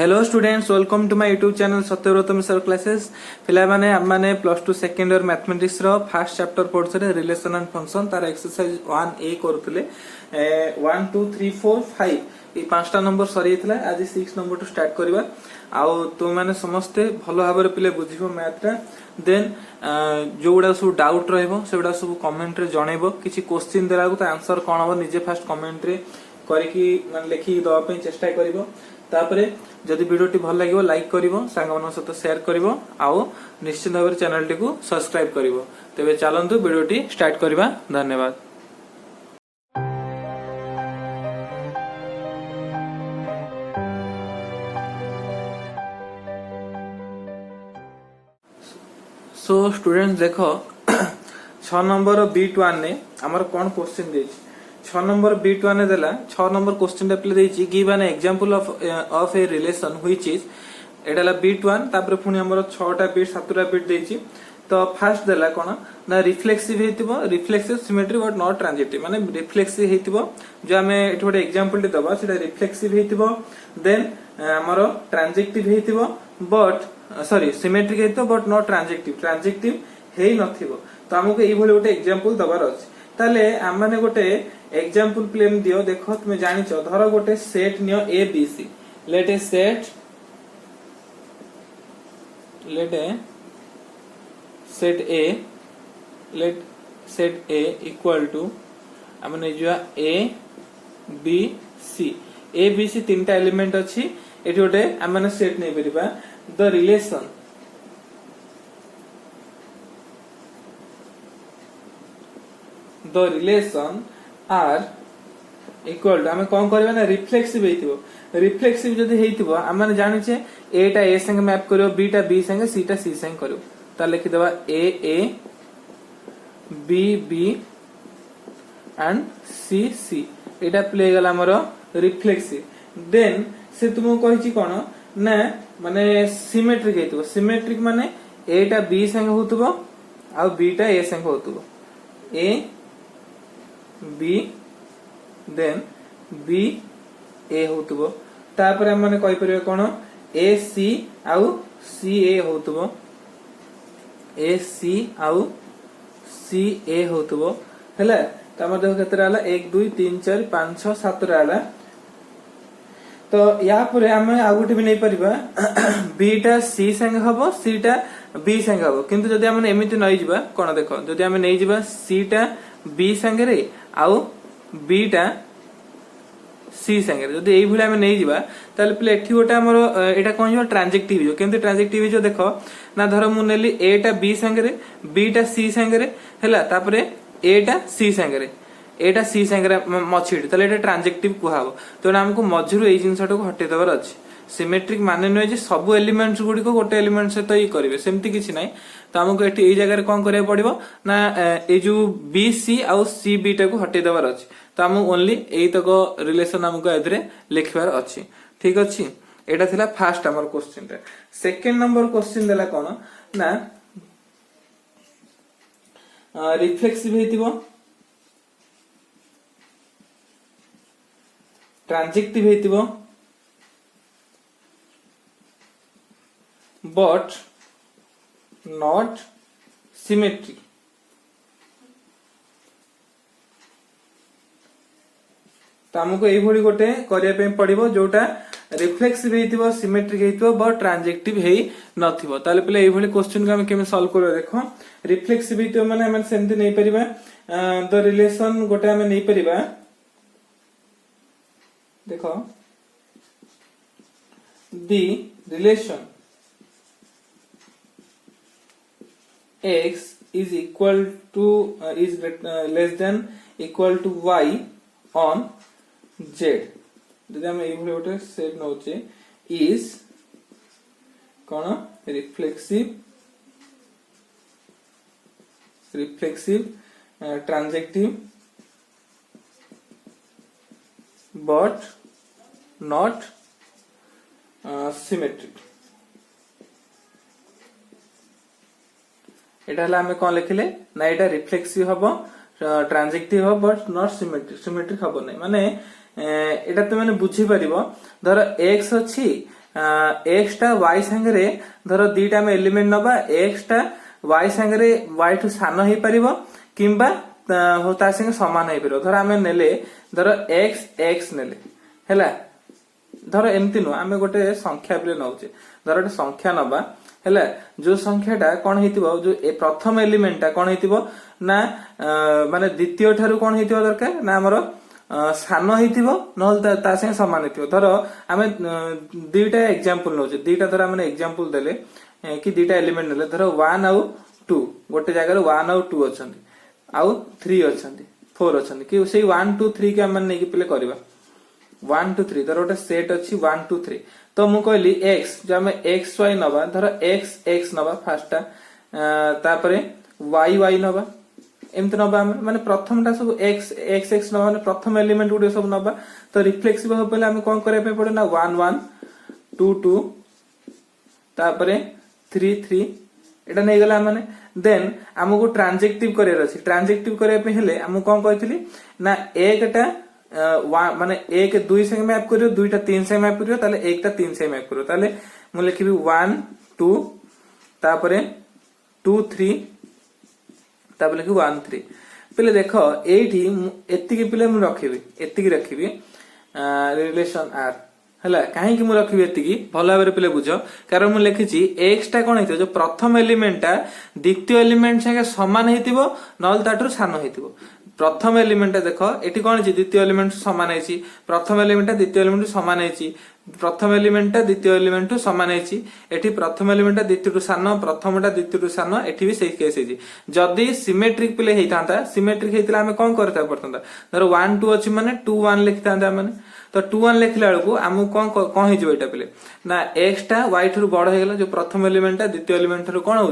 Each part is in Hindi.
Hello students, welcome to my YouTube channel Satyabrata Mishra classes. पिला माने हम माने प्लस 2 सेकंड ईयर मैथमेटिक्स रो फर्स्ट चैप्टर पढुछरे रिलेशन एंड फंक्शन तार एक्सरसाइज 1a करथले 1 2 3 4 5 ए पांचटा नंबर सरी थला। आज 6 नंबर टू स्टार्ट करबा। आउ तो माने समस्ते भलो भाबरे पिले बुझिबो मैथटा। देन जोडा सब डाउट रहइबो सेडा सब कमेंट रे जणैबो। किछि क्वेश्चन देलागु त आंसर कोन हो निजे फर्स्ट कमेंट रे करिकि माने लिखि दवा पे चेष्टा करिवो। तापरे जदि वीडियोटी भल लागिवो लाइक करिवो, सांग मन सहित शेयर करिवो, आउ निश्चित भाबरे चैनल टी को सब्सक्राइब करिवो। तेबे चलंतु वीडियोटी स्टार्ट करबा। धन्यवाद। सो स्टूडेंट्स देखो 6 नंबर B1 ने हमर कोन क्वेश्चन देछि। 6 नंबर B1 ने देला 6 नंबर क्वेश्चन डेप्ले देछि give an example of a relation which is एडाला B1 तापर पुनी हमर 6टा बिट 7टा बिट देछि। तो फर्स्ट देला कोन ना रिफ्लेक्सिव हेतिबो, reflexive symmetry but not transitive. माने रिफ्लेक्सिव हेतिबो जो हमें एठी गोटे एग्जांपल देबा सेटा रिफ्लेक्सिव हेतिबो। देन हमर ट्रांजिटिव हेतिबो बट सॉरी सिमेट्रिक हेतिबो बट नॉट ट्रांजिटिव। ट्रांजिटिव हेई नथिबो। तो हमको एई भली गोटे एग्जांपल दबार अछि। ताले हम माने गोटे एग्जांपल प्लेन दियो। देखो तुमे जानिचो धरो गोटे सेट नियो A B C. Let a set A equal to हमने जो ए बी सी। ए बी सी तीनटा एलिमेंट अछि। एठी गोटे हम माने सेट नै परिबा। The relation R equal to हमें कौन करबा ना रिफ्लेक्सिव हेतिबो। रिफ्लेक्सिव जदी हेतिबो हम माने जानिचे ए टा ए संगे मैप करियो, बी टा बी संगे, सी टा सी संगे करियो। ता लिखि देबा ए ए B B and C C. Etah play गला हमरो रिफ्लेक्सिव। देन से तुमको कहिछि कोन ना माने सिमेट्रिक हेतिबो। सिमेट्रिक माने ए टा बी संगे होतबो आ बी टा ए संगे होतबो। ए बी देन बी ए होतबो। तापर हम माने कहि परिबे कोन ए सी आउ सी ए होतबो। ए सी आउ सी ए होतबो हैला। तमर देखो केतरा हला 1 2 3 4 5 6 7 रा हला। तो या परे हम आ गुटे भी नै परिबा बी टा सी संगे हबो, सी टा बी संगे हबो। किंतु जदी हम एमिति नै जिबा कोन देखो जदी हम नै जिबा सी टा बी संगे रे आउ बी टा सी संगे रे जदी एई भली हम नै जिबा ताले प्ले एठी गोटा हमर एटा कोन जो ट्रांजिटिव जो। केमते ट्रांजिटिव जो देखो ना धरो मु नेली ए टा बी संगे रे, बी टा सी संगे रे हैला। तापरे ए टा सी संगे रे, एटा सी संगे मछिडी ताले एटा ट्रांजिटिव कुहाबो। तो हमको मझिरु एई जिंसटा को हटे दबर अछि। सिमेट्रिक माने नै जे सब एलिमेंट्स गुडी को गोटे एलिमेंट से तो ई करिवे सेमति किछि नै। तो हमको एठी एई जगह रे कोन करिया पड़िबो ना ए जो बी सी आउ सी बी टा को हटे दबर अछि। तो हम ओनली एई तको रिलेशन हमको एथरे लिखबार अछि। ठीक अछि। एटा थिला फर्स्ट हमर क्वेश्चन रे। सेकंड नंबर क्वेश्चन देला कोन ना रिफ्लेक्सिव हेतिबो, ट्रांजिटिव हेतिबो बट नॉट सिमेट्रिक। तो हमको एई भली गोटे करिया पे पड़िबो जोटा रिफ्लेक्सिव हेतिबो, सिमेट्रिक हेतिबो बट ट्रांजिटिव हेई नथिबो। ताले पहिले एई भली क्वेश्चन को हम केमे सॉल्व करबो। देखो रिफ्लेक्सिव हेतिबो माने हम सेमति नै परिबा द रिलेशन गोटे हम नै परिबा। देखो the relation x is equal to is less than equal to y on z। जदि हम एई भली गोटे सेट नउचे is कोन reflexive transitive but not symmetric। एटा हला हमें कोन लिखिले ना एटा रिफ्लेक्सिव हबो, ट्रांजिटिव हबो बट नॉट सिमेट्रिक। सिमेट्रिक हबो नै माने एटा तो माने बुझी परिबो। धर x अछि एक्स टा वाई सांगे धर दीटा आम एलिमेंट नबा एक्स टा वाई सांगे वाई ठू सान हो पारिबो किंबा ता संगे समान हो पारिबो। धर आम नेले धर एक्स एक्स नेले हैला धर एमती नु आम गोटे संख्या पे नौचे धर गोटे संख्या नबा हैला जो संख्याटा कौन हेतिबो जो प्रथम एलिमेंट टा कौन हेतिबो ना माने द्वितीय ठारू कौन हेतिबो दरकार ना हमर सान हेतिबो नहल ता संगे समान हेतिबो। धर आमे दुईटा एग्जांपल नौचे दुईटा धर आमे एग्जांपल देले कि दुईटा एलिमेंट नेले धर 1 आउ 2 गोटे जगह रे 1 आउ 2 अछंती आउ 3 अछंती 4 अछंती कि सेही 1 2 3 के हम नै कि प्ले करबा 1 2 3 धर गोटे सेट अछि 1 2 3 तो मु कहली x जो आमे x y नबा धर x x नबा फर्स्टटा तापरे y y नबा एमती नबा माने प्रथमटा सब x x x नबा माने प्रथम एलिमेंट गुडे सब नबा तो रिफ्लेक्सिव हो पले आमे कोन करे पे पड़े ना 1 1 2 2 तापरे 3 3 एटा नै गला माने देन हमको ट्रांजेक्टिव करे अछि ट्रांजेक्टिव करे पे हेले हम कोन कहथिली ना एकटा माने 1 2 संगे मैप करियो 2 टा 3 संगे मैप करियो ताले 1 टा 3 संगे मैप करियो ताले मु लिखिबी 1 2 तापरे 2 3 तापर लिखि 1 3 पहले देखो एठी एतिकी पहले मु रखिबी एतिकी रखिबी रिलेशन आर हला काहे कि मु रखिबी एतिकी भलो भाबरे पहले बुझो कारण मु लिखिची x टा कोन हेतिबो जो प्रथम एलिमेंट टा द्वितीय एलिमेंट संगे समान हेतिबो नल ताटू सान हेतिबो। प्रथम एलिमेंट देखो एटी कौन द्वितीय एलिमेंट समान है प्रथम एलिमेंट द्वितीय एलिमेंट समान है प्रथम एलिमेंट द्वितीय एलिमेंट समान है एटी प्रथम एलिमेंट द्वितीय सान प्रथमटा द्वितीय सान एटी भी सही केस है जदि सिमेट्रिक प्ले होता सिमेट्रिक होता आम कौन करता पड़ता धर 1 2 अच्छी माने 2 1 लिखता माने तो 2 1 लिखला बेलू आमको कौन हो प्ले ना एक्स टा वाई ठू बड़ हो जो प्रथम एलिमेंट द्वितीय एलिमेंट ठू कौन हो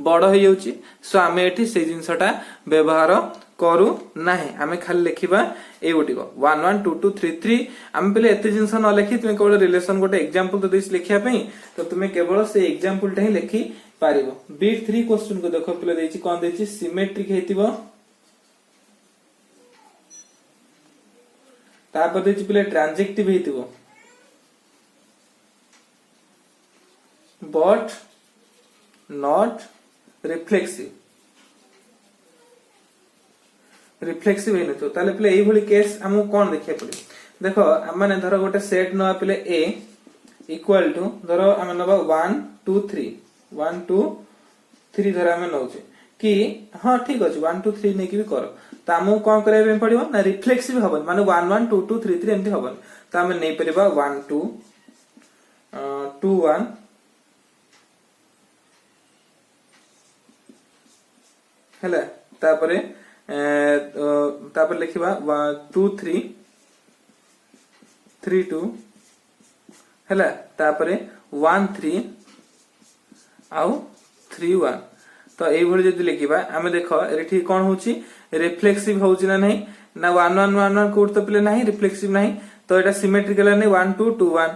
बड़ हो जाउची सो आम एटी से जिनसटा व्यवहार करू नाही आमे खाली लिखिबा ए गोटी को 1 1 2 2 3 3 आमे पहले एते जिंस न लिखि तुमे केवल रिलेशन गोटे एग्जांपल तो दिस लिखिया पई तो तुमे केवल से एग्जांपल टा ही लिखि पारिबो। बीट 3 क्वेश्चन को देखो पहले देछि कोन देछि सिमेट्रिक हेतिबो तापर देछि पहले ट्रांजेक्टिव हेतिबो बट नॉट रिफ्लेक्सिव रिफ्लेक्सिव है तो ताले पले एई भली केस हमु कोन देखिया पड़े देखो माने धरो गोटे सेट नवा पले a इक्वल टू धरो हम नबा 1 2 3 1 2 3 धरो हम नउचे कि हां ठीक अछि 1 2 3 नै कि भी करो त हमु कोन करे बे पड़िबो ना रिफ्लेक्सिव हबन माने 1 1 2 2 3 3 एमती हबन त हम नै परिबा 1 2 2 1 हला तापरे तापर लिखिबा 2 3 3 2 हला तापरे 1 3 आउ 3 1 तो एई भली जदी लिखिबा हमें देखो एठी कोन होची रिफ्लेक्सिव होची ना नहीं ना 1 1 1 1 कोड तो पले नहीं रिफ्लेक्सिव नहीं तो एटा सिमेट्रिकल नहीं 1 2 2 1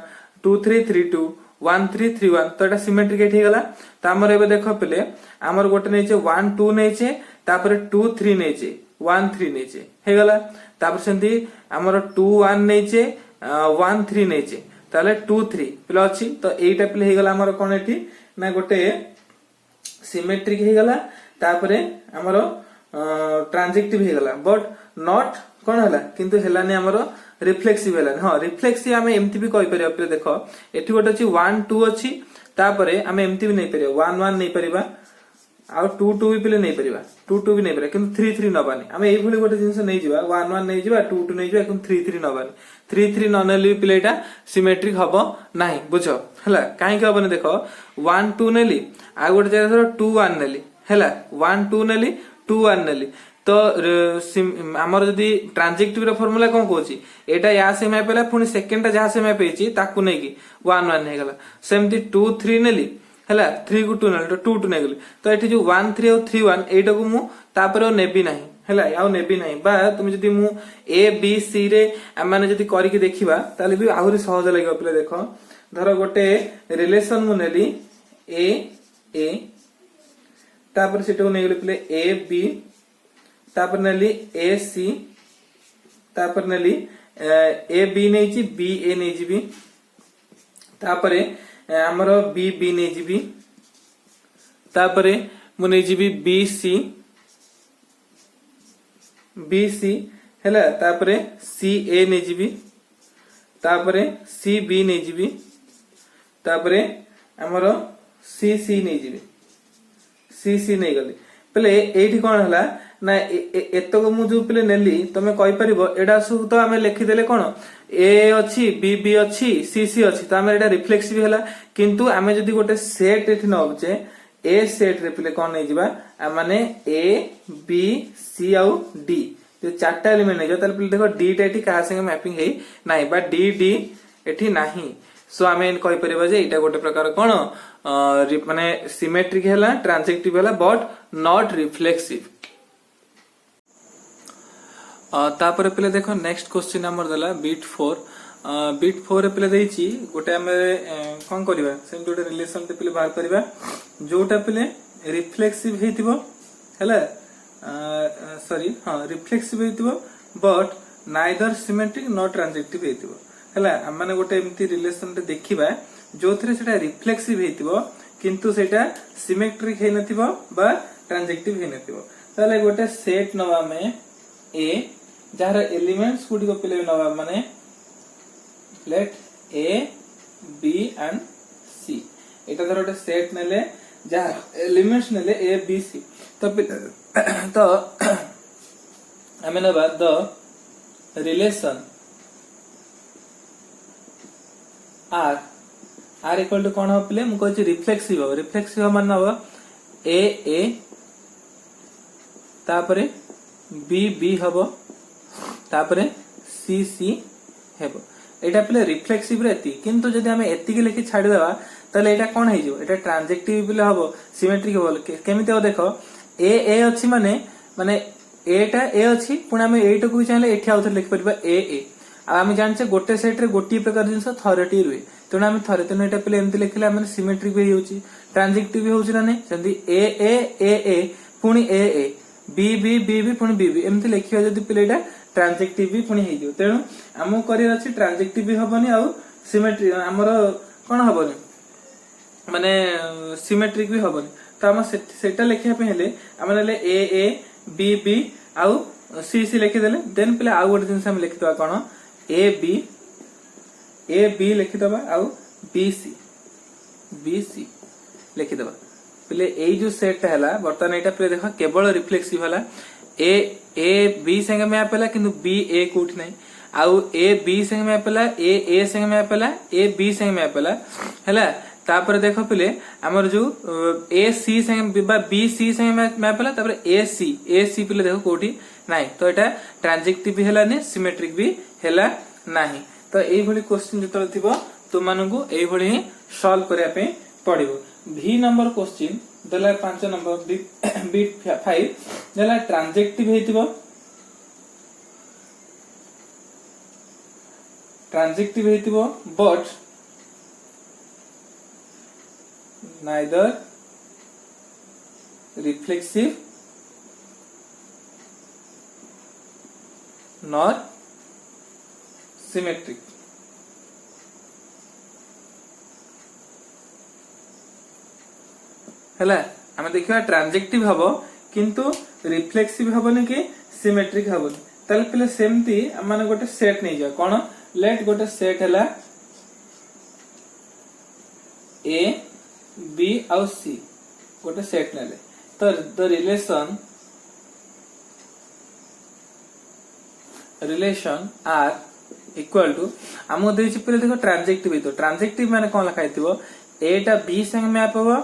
2 3 3 2 1 3 3 1 तो एटा सिमेट्रिक एठी गला त हमर एबे देखो पले हमर गोटे नैचे 1 2 नैचे तापर 2 3 नैचे 1 3 नैचे हे गला तापर सेंती हमर 2 1 नैचे 1 3 नैचे ताले 2 3 प्ले अछि तो एटा प्ले हे गला हमर कोन एठी ना गोटे सिमेट्रिक हे गला तापरे हमर ट्रांजेक्टिव हे गला बट नॉट कोन हला किंतु हेलानी हमर रिफ्लेक्सिव हेला हां रिफ्लेक्सिव हमें एमती भी कहि परियो प्ले देखो एठी गोटे अछि 1 2 अछि तापरे हमें एमती भी नै परियो 1 1 नै परिबा आ 2 2 भी प्ले नै परिबा 2 2 भी नै परिबा किंतु 3 3 नबानी हमें एई भली गोटे जिंस नै जिबा 1 1 नै जिबा 2 2 नै जिबा किंतु 3 3 नबानी 3 3 न नेली प्लेटा सिमेट्रिक हबो नाही बुझो हला काहे के हबने देखो 1 2 नेली आ गोटे जगह धरो 2 1 नेली हला 1 2 नेली 2 1 नेली तो हमर जदी ट्रांजेक्टिव रे फार्मूला कोन कहूची एटा या से मैप हैला पुनी सेकंड ता जहा से मैप हेची ताकू नै की 1 1 हे गला सेमती 2 3 नेली हला 3 को 2 नेली तो 2 2 नै गली तो एठी जो 1 3 और 3 1 एटा को मु तापर नेबी नाही हला याउ नेबी नाही बा तुम जदी मु ए बी सी रे माने जदी करी के देखिबा ताले भी आहुरी सहज लागो पले देखो धरो गोटे रिलेशन मु नेली ए तापर सेटो नै गली पले ए बी तापर नेली ए सी तापर नेली ए बी नै छी बी ए नै जीबी तापरे हमर बी बी नै जिबी तापरे मु नै जिबी बी सी हैला तापरे सी ए नै जिबी तापरे सी बी नै जिबी तापरे हमर सी नै जिबी सी नै गली पले एठी कोन हला ना एतक मु जो पले नेली तमे कहि परिबो एडा सब तो हमें लिखि देले कोन ए अछि बी बी अछि सी अछि तो हमें एडा रिफ्लेक्सिव हला किंतु हमें जदी गोटे सेट एठी नबचे ए सेट रे पले कोन नै जिबा माने ए बी सी आउ डी जो चारटा एलिमेंट नै जो ताले पले देखो डी टा एठी का संगे मैपिंग हेई नाही बा डी डी एठी नाही सो हमें कहि परिबा जे एटा गोटे प्रकार कोन माने सिमेट्रिक हला ट्रांजेक्टिव हला बट नॉट रिफ्लेक्सिव तापर पे देखो नेक्स्ट क्वेश्चन हमर दला बीट 4 रे पे देछि गोटे हमें कोन करबा सेम गोटे रिलेशन ते पे बाहर करबा जोटा पे रिफ्लेक्सिव हेतिबो हला सॉरी हां रिफ्लेक्सिव हेतिबो but neither symmetric not transitive हेतिबो हला माने गोटे एम्ति रिलेशन ते देखिबा जोथरे सेटा रिफ्लेक्सिव हेतिबो किंतु सेटा सिमेट्रिक हे नथिबो बा ट्रांजेक्टिव हे नथिबो ताले गोटे सेट नवा में ए जार एलिमेंट्स गुडी को पिले नवा माने लेट ए बी एंड सी एटा धर गोटे सेट नेले जार एलिमेंट्स नेले ए बी सी तो हमें नवा the relation R equal to कोन हो पिले मु कहछि रिफ्लेक्सिव मान नवा ए तापरे बी बी हबो तापरे सी सी हेबो एटा पले रिफ्लेक्सिव रेती किंतु जदी हमें एति के लिखि छाडी देबा तले एटा कोन हे जिवो एटा ट्रांजेक्टिव पले हबो सिमेट्रिक हबो केमिते हो देखो ए अछि माने एटा ए अछि पुना हमें एटा को चाहले एठी आउथर लिख परबा ए आ हम जानचे गोटे सेट रे गोटी प्रकार जिंस थॉरिटी रुए तने हम थरे तने एटा पले एमति लिखले हम सिमेट्रिक भी होउची ट्रांजेक्टिव भी होउची ना नै जदी ए पुनी A B B B B पुनी बी बी एमति लिखियो जदी प्लेटा ट्रांजेक्टिव भी पुनी हेजियो तेनु हमो करियर अछि ट्रांजेक्टिव भी हबनी आ सिमेट्रिक हमर कोन हबनी माने सिमेट्रिक भी हबनी तो हम सेटा लिखिया पे हेले हम ले ए बी बी आ सी सी लिखि देले देन प्ले आ गोटे जिंस हम लिखि दवा कोन ए बी लिखि दवा आ बी सी लिखि दवा पहले ए जो सेट हैला बर्तन एटा पहले देखो केवल रिफ्लेक्सिव हैला ए बी संगे मैप हैला किंतु बी ए कोठी नै आउ ए बी संगे मैप हैला ए संगे मैप हैला ए बी संगे मैप हैला तापर देखो पहले हमर जो ए सी संगे बा बी सी संगे मैप हैला तापर ए सी पहले देखो कोठी नै तो एटा ट्रांजेक्टिव भी हैला नै सिमेट्रिक भी हैला नाही तो एई भली क्वेश्चन जतल थिबो तो मानकू एई भली सॉल्व करिया पे पड़िबो V नंबर क्वेश्चन देला 5 नंबर बीट 5 देला ट्रांजेक्टिव हेतिबो but neither reflexive nor symmetric हैला हमें देखिबा ट्रांजेक्टिव हबो किंतु रिफ्लेक्सिव हबोनी कि सिमेट्रिक हबोनी तले पले सेमती माने गोटे सेट नै जा कोन लेट गोटे सेट हैला ए बी आ सी गोटे सेट नेले तो the relation R equal to हमो देछि पले देखो ट्रांजेक्टिव तो ट्रांजेक्टिव माने कोन लिखा हितबो एटा बी संग मैप हबो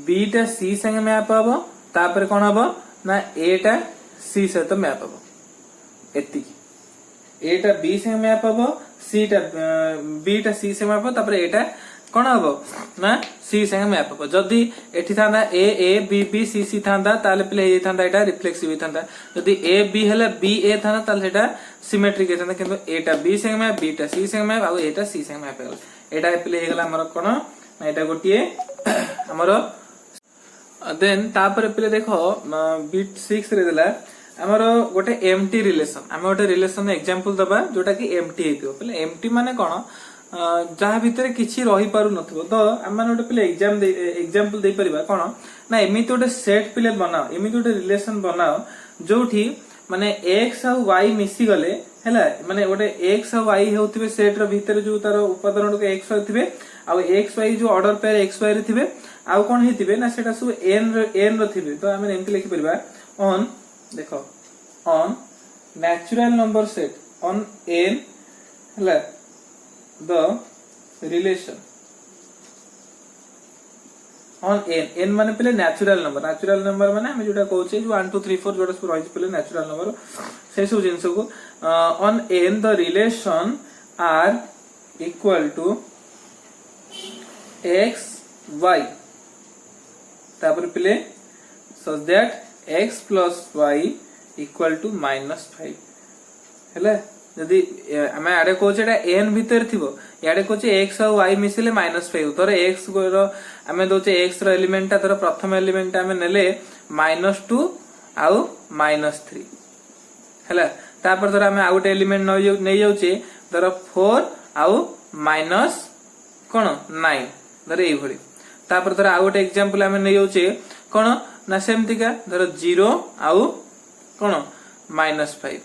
बीटा सी संगे मैप हबो तापर कोन हबो ना एटा सी से तो मैप हबो एति एटा बी संगे मैप हबो सीटा बीटा सी से मैप हबो तापर एटा कोन हबो ना सी संगे मैप हबो जदी एठी थांदा ए बी बी सी सी थांदा ताले प्ले हे थांदा एटा रिफ्लेक्सिव थांदा जदी ए बी हला बी ए थांदा ताले एटा सिमेट्रिक थांदा किंतु एटा बी संगे मैप बीटा सी संगे मैप आ एटा सी संगे मैप हबो एटा प्ले हे गला हमर कोन एटा गोटिए हमरो देन तापर पे देखो बीट 6 रे देला हमरो गोटे एम्प्टी रिलेशन हम गोटे रिलेशन एग्जांपल दबा जोटा कि एम्प्टी हेतियो पहले एम्प्टी माने कोन जहाँ भितर किसी रही पारु नथिबो तो आम माने गोटे पिले एग्जांपल दे परिबा कोन ना एमिति गोटे सेट पिले बनाओ एमिति गोटे रिलेशन बनाओ जोठी माने x और y मिसी गले हैला माने गोटे x और y होथिबे सेट रो भितर जो तार उपादान को x होथिबे आ x y जो ऑर्डर पेयर x y रे थिबे आ कोन हेतिबे ना सेटा सब n रो थिबे तो आमे एमिति लिखि परिबा ऑन देखो on natural number set on n हैला the relation on n माने पहले नेचुरल नंबर माने हम जोटा कहउछे जो 1 2 3 4 जोटा सब रहिछ पहले नेचुरल नंबर से सब जिंस को on n the relation are equal to x y तापर पहले so that x plus y equal to -5 हैला जदि आमे आडे कोचे एटा n भीतर थिबो याडे कोचे x और y मिसिले -5 तोर x रो आमे दोचे x रो एलिमेंट ता तोर प्रथम एलिमेंट आमे नेले -2 आउ -3 हैला तापर तोर आमे आउट एलिमेंट नै जाउचे तोर 4 आउ माइनस कोन 9 तोर एई भली तापर तोर आउट एग्जांपल आमे नै जाउचे कोन ना सेमतिका तोर 0 आउ कोन -5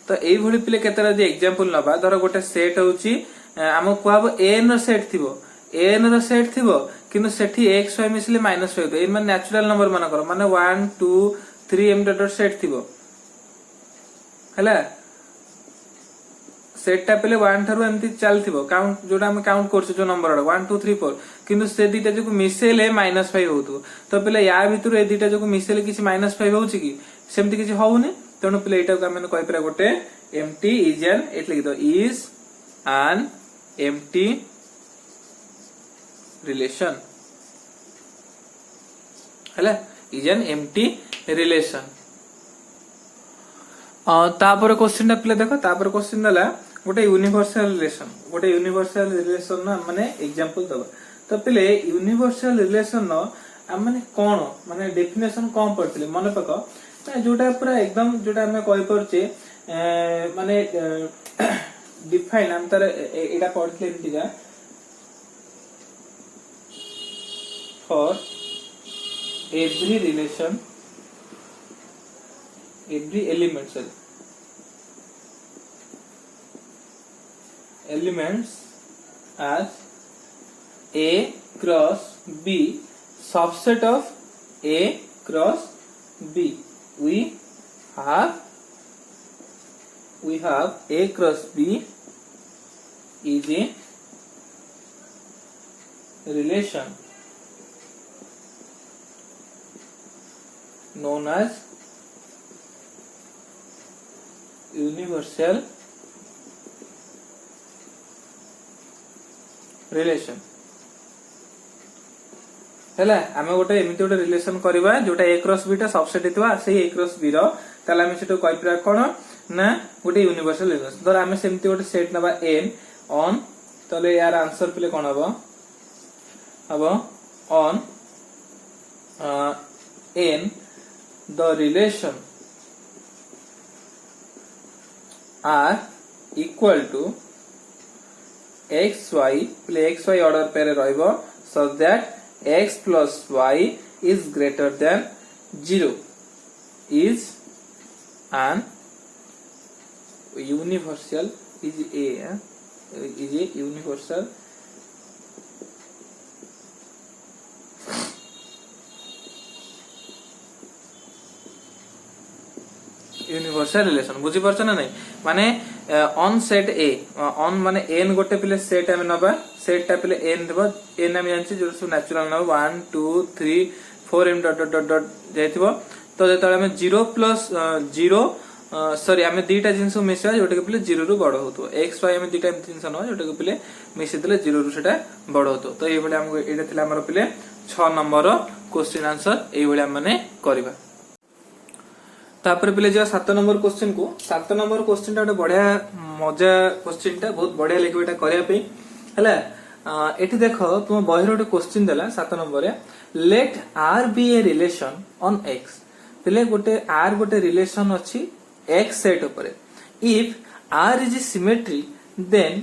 तो एई भली पिले केतरा जे एग्जांपल नबा धर गोटे सेट होउची आम कुआबो n रो सेट थिबो n रो सेट थिबो किंतु सेठी x y मिसले -5 तो एन माने नेचुरल नंबर माने करो माने 1 2 3 एम डॉट सेट थिबो हला सेट टा पले 1 थारु एमती चलथिबो काउंट जोटा हम काउंट करछु जो नंबर 1 2 3 4 किंतु से दिटा जो मिसेले -5 होतु तो पले या भितरु ए दिटा जो मिसेले किछि -5 होउची कि सेमती किछि होउनी तेणु पे एटा को आमे कहि परा गोटे एम्प्टी इज एन एट लिख दो इज एन एम्प्टी रिलेशन हला इज एन एम्प्टी रिलेशन तापर क्वेश्चन टा पे देखो तापर क्वेश्चन दला गोटे यूनिवर्सल रिलेशन ना माने एग्जांपल दबा तो पे यूनिवर्सल रिलेशन न माने कोन माने डेफिनेशन कोन पड़थिले मन पको जोटा पूरा एकदम जोटा हमें कहि परचे माने डिफाइन हम तार एटा पढ़ले एंतिका for every relation every element elements as A cross B subset of A cross B we have A cross B is a relation known as universal relation हैला आमे गोटे एमिति गोटे रिलेशन करबा जोटा a क्रॉस b टा सबसेट हितबा सेही a क्रॉस b रो ताला आमे सेटो कहि प्रा कोन ना गोटे यूनिवर्सल रिलेशन धर आमे सेमति गोटे सेट नबा n ऑन तले यार आंसर पले कोन हबो on n the relation R equal to xy प्ले xy ऑर्डर पे रहइबो so that x plus y is greater than 0 is an universal is a universal relation बुझी परछ ना नहीं माने ऑन सेट ए ऑन माने n गोटे पिले सेट हम नबा सेट टा पिले n देबो n हम जानछि जो सब नेचुरल नबो 1 2 3 4 m डॉट डॉट डॉट जाइथिबो तो जेतले हम 0 प्लस 0 सॉरी हम दीटा जिंस मिसवा जोटे पिले 0 रु बड़ होतो x y हम दीटा जिंस न जोटे पिले मिसि देले 0 रु सेटा बड़ होतो तो एई बले हम एटा थिला हमर पिले 6 नंबर क्वेश्चन आंसर एई बले हम माने करबा तापर पिले जो 7 नंबर क्वेश्चन को 7 नंबर क्वेश्चन टा बढ़िया मजा क्वेश्चन टा बहुत बढ़िया लिखबेटा करिया पे हला एठी देखो तुम बहिर गोटे क्वेश्चन देला 7 नंबर रे let r be a relation on x पिले गोटे r गोटे रिलेशन अछि x सेट ऊपर if r is symmetry then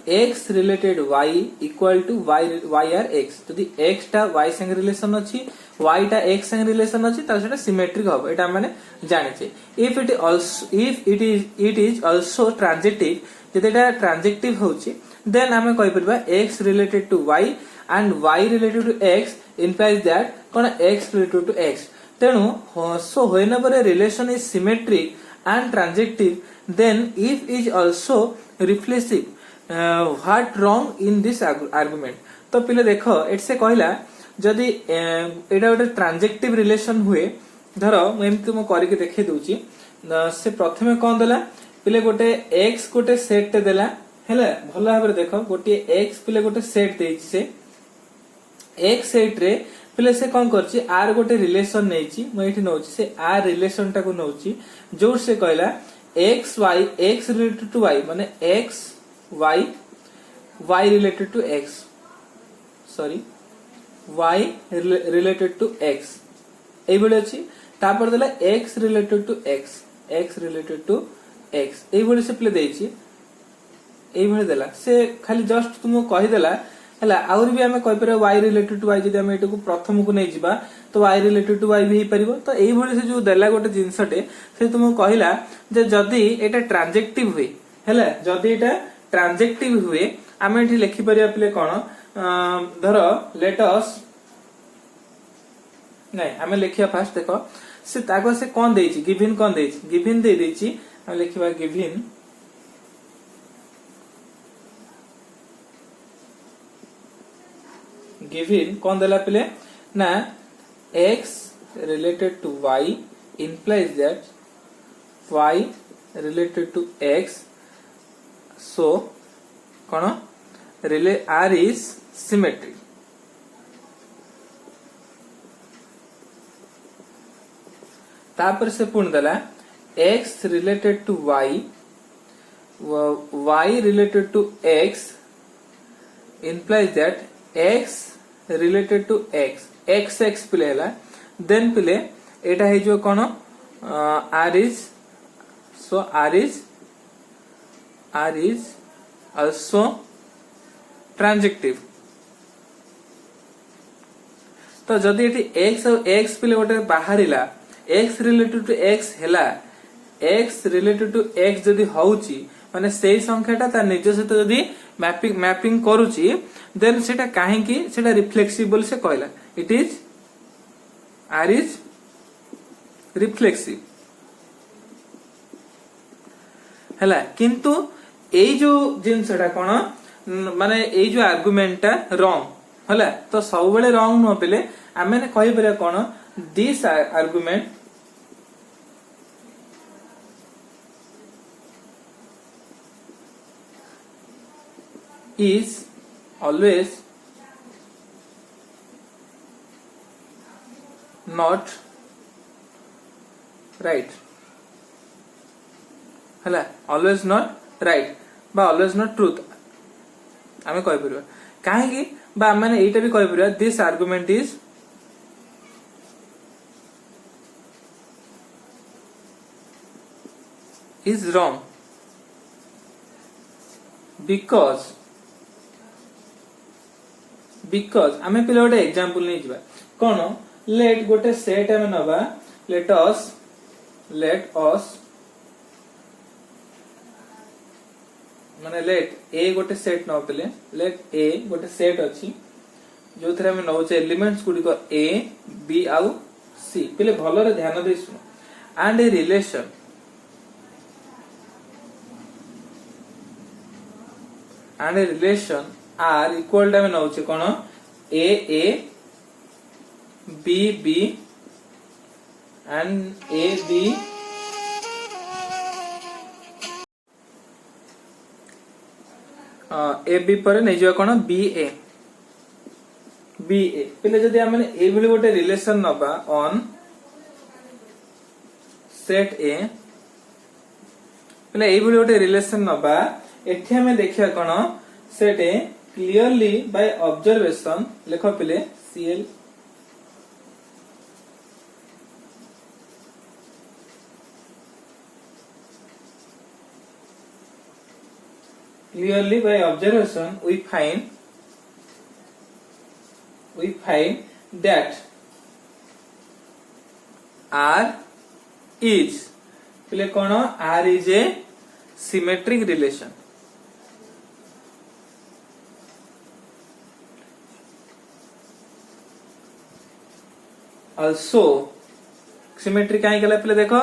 x related y equal to y R x जदि x टा y संगे रिलेशन अछि y टा x संगे रिलेशन अछि त सेटा सिमेट्रिक हो एटा माने जानिछे if it is also transitive जदि एटा ट्रांजिटिव होछि देन हमें कहि परबा x related to y and y related to x implies that कोन x रिलेटेड टू x तेणु so whenever a relation is symmetric and transitive then if is also reflexive what wrong in this argument तो पिले देख से कहला जदि एटा गोटे ट्रांजेक्टिव रिलेशन हुए धर मुझे तुम करके देखे दूची से प्रथमे कौन देला पिले गोटे x गोटे सेट टे देला हेला भल भाबरे देख गोटे x पिले गोटे सेट देछि से x सेट रे पिले से कौन करछि आर गोटे रिलेशन नेछि म एठी नउछि से आर रिलेशन टा को नउछि जो से कहला x y x related to y माने x y related to x sorry y related to x এই বলে আছে তারপর দেলা x related to x related to x এই বলে সে প্লে দেইছি এই বলে দেলা সে খালি जस्ट तुमको कहि देला हला और भी हमें कहि पर y related to y जदि हम एटू प्रथम को नै जिबा तो y related to y भी हे परिबो तो एई बले से जो देला गोटे जिंसटे से तुमको कहिला जे जदि एटा ट्रांजेक्टिव हुए हला जदि एटा ट्रांजेक्टिव हुए आम ये लिखि परिया पिले कौन धर लेट अस नहीं आम लिखिया फास्ट देख से ताको से कौन देछि गिवन कौन देछि गिवन दे देछि हम लिखिबा गिवन गिवन कौन देला पिले ना x related to y implies that y related to x so कौन रिले r is symmetric तापर से पूर्ण देला x related to y y related to x implies that x related to x x पिले हला देन पिले एटा हे जो कौन r is so r is also ट्रांजेक्टिव तो जदि एटी x और x पिले गोटे बाहरिला x रिलेटेड टू x हैला x रिलेटेड टू x जदि होउची माने सेही संख्याटा ता निज सहित जदि मैपिंग करूची देन सेटा काहे की सेटा रिफ्लेक्सिबल से कहला it is r is reflexive हैला किंतु एई जो जिनसटा कोन माने एई जो आर्गुमेंट टा रॉन्ग हला तो सब बेले रॉन्ग न पेले आमे ने कहि परया कोन this argument is always not right हला always not right बा always not truth आमे कहि परबा काहे कि बा माने एटा भी कहि परबा this argument is wrong because आमे पिले गोटे एग्जांपल नै जिबा कोन लेट गोटे सेट आमे नबा लेट अस माने लेट ए गोटे सेट न पिले लेट ए गोटे सेट अछि जो थरे हम नउचे एलिमेंट्स गुडी को ए बी आउ सी पिले भलो रे ध्यान दे सुनो and a relation R equal time नउचे कोन A B and A B A B पर नै जो कोन बी ए पिले जदि हमने ए भली गोटे रिलेशन नबा ऑन सेट ए पिले ए भली गोटे रिलेशन नबा एठी हमें देखिया कोन set A clearly by observation लेखो पिले सीएल clearly by observation we find that R is पहले कौन R is a symmetric relation. Also symmetry कहीं गला पहले देखो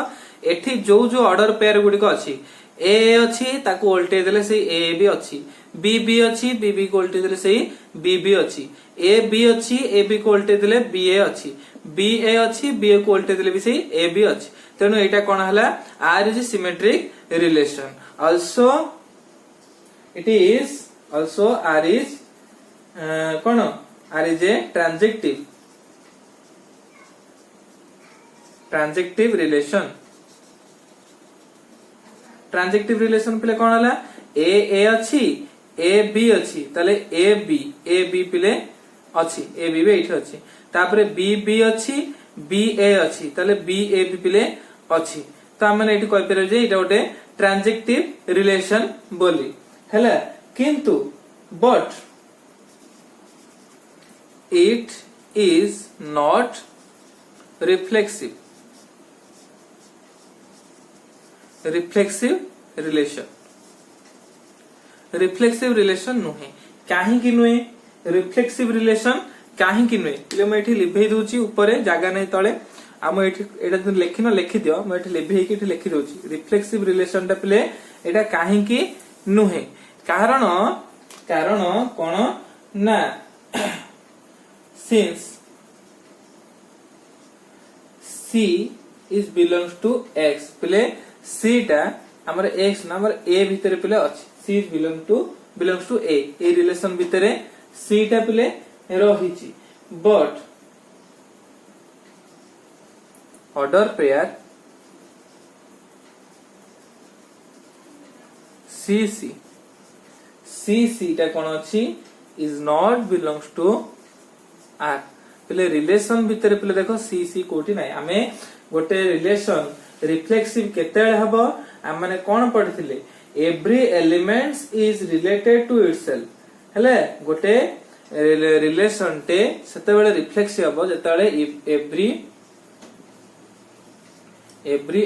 एठी जो जो ऑर्डर पेयर गुडी को अच्छी ए अच्छी ताको वोल्टेज देले से ए बी अच्छी बी बी अच्छी बी बी को वोल्टेज देले से बी बी अच्छी ए बी अच्छी ए बी को वोल्टेज देले बी ए अच्छी बी ए अच्छी बी ए को वोल्टेज देले भी से ए बी अच्छी तेनु एटा कोन हला R is symmetric relation also it is also R is कोन R is a transitive relation पिले कौन हला ए अच्छी ए बी अच्छी ताले ए बी पिले अच्छी ए बी एठी अच्छी तापरे बी अच्छी बी ए अच्छी ताले बी ए बी पिले अच्छी तो आम एठी कहि परबे जे एटा गोटे ट्रांजेक्टिव रिलेशन बोली हैला किंतु but it is not reflexive reflexive relation नुहे काहे नुहे रिफ्लेक्सिव रिलेशन काहे नुहे ले मैं एठी लिभेई दोची ऊपर जागा नै तळे आम एठी एटा लिखिन लिखि दियो मैं एठी लिभेई कि एठी लिखि दोची रिफ्लेक्सिव रिलेशन टा पिले एटा काहे नुहे कारण कोन ना since C is belongs to X पिले C टा हमर X ना हमर A भितर पिले अछि C is belongs to A a relation भितरे C टा पिले रहिछि but order pair C टा कोन अछि is not belongs to R पिले रिलेशन भितर पिले देखो सी कोठी नाही आमे गोटे रिलेशन रिफ्लेक्सिव केतेले हबो हम माने कोन पढिथिले every elements is related to itself हेले गोटे रिलेशन टे सेतेबेले रिफ्लेक्सिव हबो जेतेबेले every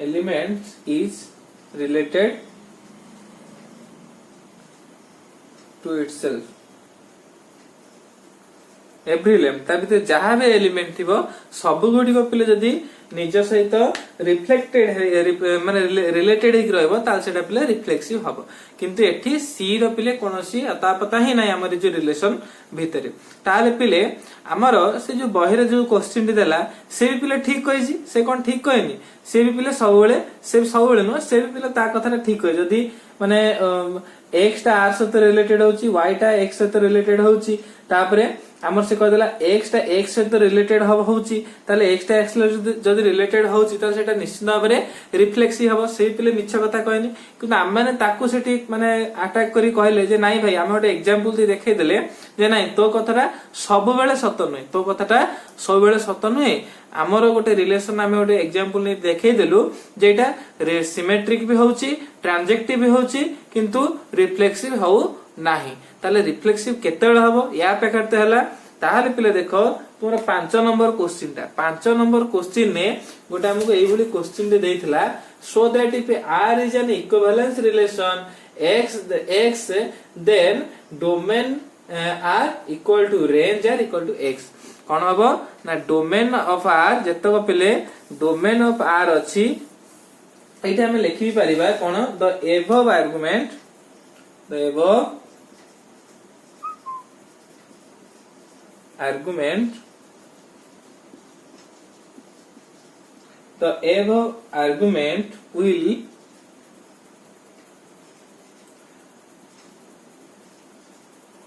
element is related to itself every element ता भितर जहां भी एलिमेंट थिबो सब गुडी को पिले जदी निज सहित रिफ्लेक्टेड माने रिलेटेड ही रहबो ताल सेटा पिले रिफ्लेक्सिव हबो किंतु एठी सी रो पिले कोनोसी अता पता ही नाही हमर जो रिलेशन भितरे ताले पिले हमर से जो बहिरे जो क्वेश्चन दी देला से भी पिले ठीक कहिजी से कोन ठीक कहनी से भी पिले सबवेले नो से भी पिले ता कथा ठीक कहि जदी माने x टा r सहित रिलेटेड होची y टा x सहित रिलेटेड होची तापरे हमर से कह देला x टा x सहित रिलेटेड होची ताले x टा x जदी रिलेटेड होची त सेटा निश्चित भाबरे रिफ्लेक्सिव हबो से पिले मिछ कथा कहनी किंतु हम माने ताकू सेठी माने अटैक करी कहले जे नाही भाई हम ओटे एग्जांपल दी देखै देले जे नाही तो कथाटा सब बेले सत नय तो कथाटा सब बेले सत नय हमर गोटे रिलेशन हम ओटे एग्जांपल नै देखै देलु जेटा सिमेट्रिक भी होची ट्रांजेक्टिव भी होची किंतु रिफ्लेक्सिव हो नाही ताले रिफ्लेक्सिव केतेबेले हबो या पेकरते हला ताहाले पिले देखो तोरा 5 नंबर क्वेश्चन ने गोटे हमको एई भली क्वेश्चन दे देथिला so that if R is an equivalence relation x then domain R equal to range R equal to x कोन हबो ना डोमेन ऑफ R जेतको पिले डोमेन ऑफ R अछि एटा हम लिखि परिबा कोन the above argument the above argument will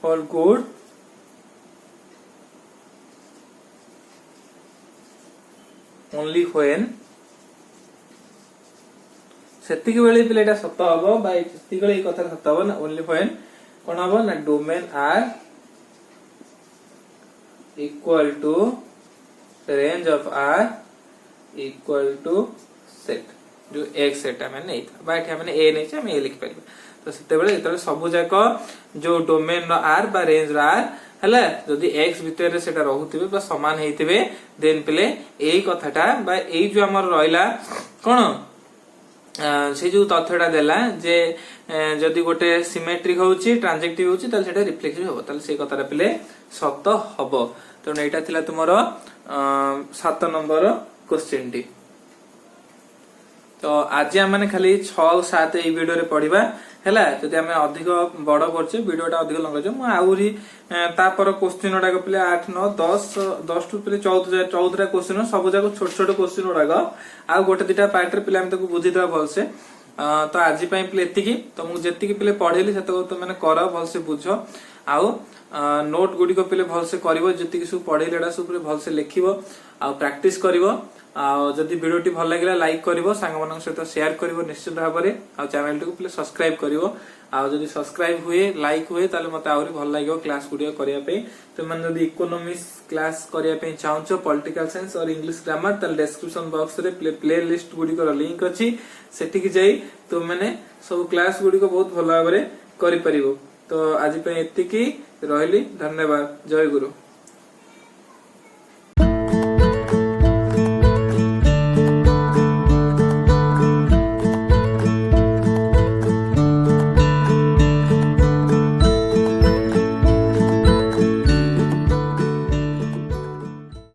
hold good only when सेतिक बेले पिलेटा सत्य हबो बाय सेतिक बेले कथा सत्य हबो ना ओनली व्हेन कोन हबो ना domain R equal to range of R equal to set जो एक्स एटा मैंने नहीं था बा एठी मैंने ए नहीं हम ए लिखि परिबा तो सेते बेले जेतले सब जाक जो डोमेन रो आर बा रेंज रो आर हला जदी एक्स भितर रे सेटा रहउतिबे बा समान हेतिबे देन पिले एई कथाटा बा एई जो हमर रहइला कोन से जो तथ्यटा देला जे जदि गोटे सिमेट्रिक होउची ट्रांजेक्टिव होउची ताले सेटा रिफ्लेक्सिव होबो ताले से कथाटा पिले सत्य हबो तो एटा थिला तुमरो 7 नंबर क्वेश्चन टी तो आज आम मैंने खाली 6 और 7 এই ভিডিও রে পড়িবা হেলা যদি আমি অধিক বড় করছে ভিডিওটা অধিক লম্বা আছে মু আউরি তারপর কোশ্চেন ওডাক পিলে 8 9 10 10 টু পিলে 14 টা কোশ্চেन सब जाक छोट छोट कोश्चन ओडा आ गोटे दिटा पार्ट रे पिले हम ताको बुझी देबा भलसे तो आज पई पिले एतिकी तो मु जेतिकी पिले पढेली सेतो तो माने कर भलसे बुझो आउ नोट गुडी को पिले भलसे करिवो जेतिकी सब पढेलेडा सब पिले भलसे लिखिवो आ प्रैक्टिस करिवो आ जदि वीडियोटी भल लागिला लाइक करिवो सांग मानक सहित शेयर करिवो निश्चित भाबरे आ चैनल को प्लीज सब्सक्राइब करिवो आ जदि सब्सक्राइब हुए लाइक हुए ताले मते आउरी भल लागिवो क्लास वीडियो करिया पे तो मन जदि इकोनॉमिक्स क्लास करिया पे चाहछो पॉलिटिकल साइंस और इंग्लिश ग्रामर ताले डिस्क्रिप्शन बॉक्स रे प्ले लिस्ट गुडी को लिंक अछि सेठी की जाई तो माने सब क्लास गुडी को बहुत भल भाबरे करि परिवो तो आज पे एतिकी रहली धन्यवाद जय गुरु।